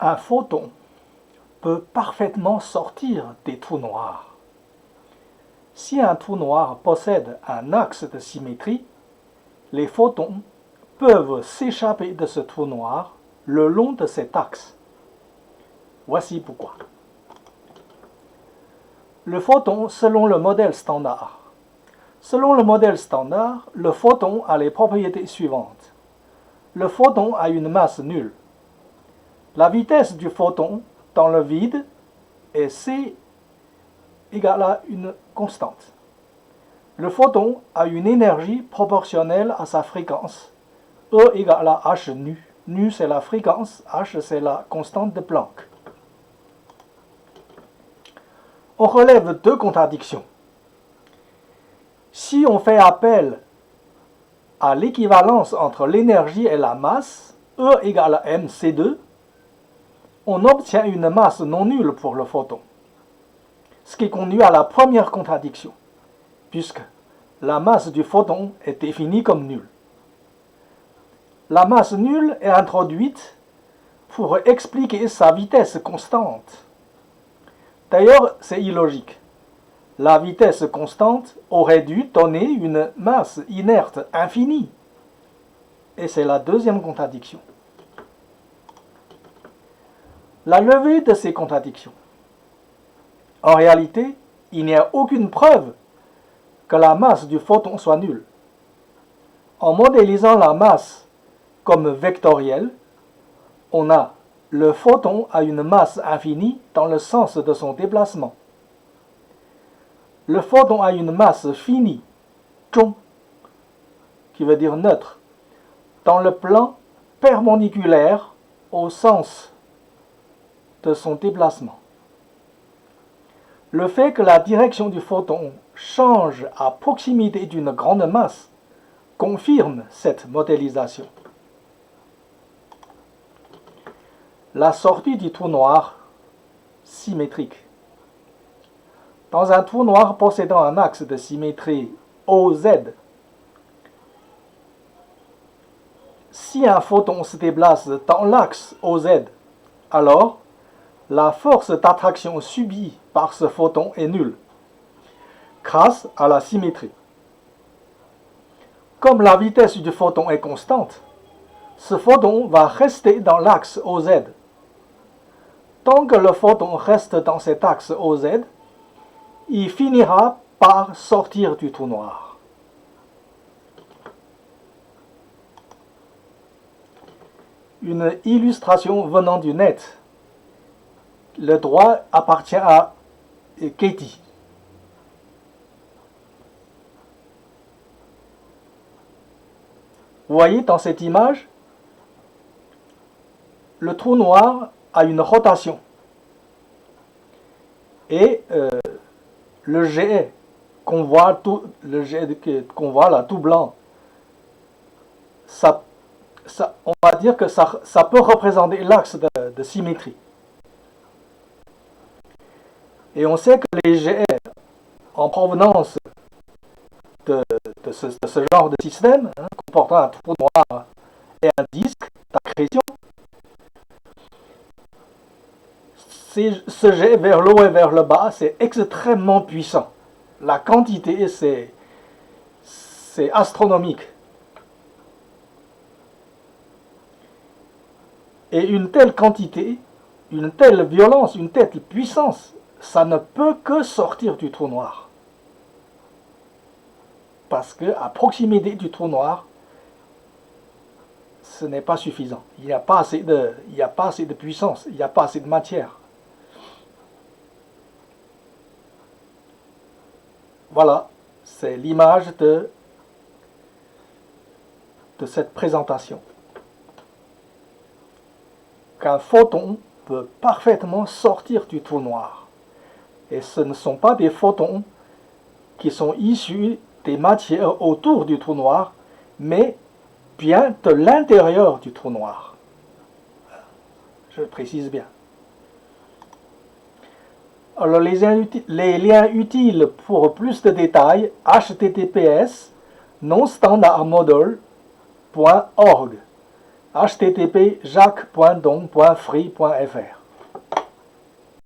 Un photon peut parfaitement sortir des trous noirs. Si un trou noir possède un axe de symétrie, les photons peuvent s'échapper de ce trou noir le long de cet axe. Voici pourquoi. Le photon selon le modèle standard. Selon le modèle standard, le photon a les propriétés suivantes. Le photon a une masse nulle. La vitesse du photon dans le vide est c égale à une constante. Le photon a une énergie proportionnelle à sa fréquence, E égale à h nu. Nu c'est la fréquence, h c'est la constante de Planck. On relève deux contradictions. Si on fait appel à l'équivalence entre l'énergie et la masse, E égale à mc2, on obtient une masse non nulle pour le photon, ce qui conduit à la première contradiction, puisque la masse du photon est définie comme nulle. La masse nulle est introduite pour expliquer sa vitesse constante. D'ailleurs, c'est illogique. La vitesse constante aurait dû donner une masse inerte infinie. Et c'est la deuxième contradiction. La levée de ces contradictions. En réalité, il n'y a aucune preuve que la masse du photon soit nulle. En modélisant la masse comme vectorielle, on a le photon a une masse infinie dans le sens de son déplacement. Le photon a une masse finie, zhong, qui veut dire neutre, dans le plan perpendiculaire au sens de son déplacement. Le fait que la direction du photon change à proximité d'une grande masse confirme cette modélisation. La sortie du trou noir symétrique. Dans un trou noir possédant un axe de symétrie OZ, si un photon se déplace dans l'axe OZ, alors la force d'attraction subie par ce photon est nulle, grâce à la symétrie. Comme la vitesse du photon est constante, ce photon va rester dans l'axe OZ. Tant que le photon reste dans cet axe OZ, il finira par sortir du trou noir. Une illustration venant du net. Le droit appartient à Katie. Vous voyez dans cette image, le trou noir a une rotation. Et le jet qu'on voit, là, tout blanc, on va dire que ça peut représenter l'axe de symétrie. Et on sait que les jets en provenance de ce genre de système, comportant un trou noir et un disque d'accrétion, ce jet vers le haut et vers le bas, c'est extrêmement puissant. La quantité, c'est astronomique. Et une telle quantité, une telle violence, une telle puissance, ça ne peut que sortir du trou noir. Parce qu'à proximité du trou noir, ce n'est pas suffisant. Il n'y a pas assez de puissance, il n'y a pas assez de matière. Voilà, c'est l'image de cette présentation. Qu'un photon peut parfaitement sortir du trou noir. Et ce ne sont pas des photons qui sont issus des matières autour du trou noir, mais bien de l'intérieur du trou noir. Je précise bien. Alors les liens utiles pour plus de détails, https nonstandardmodel.org. http jacques.don.free.fr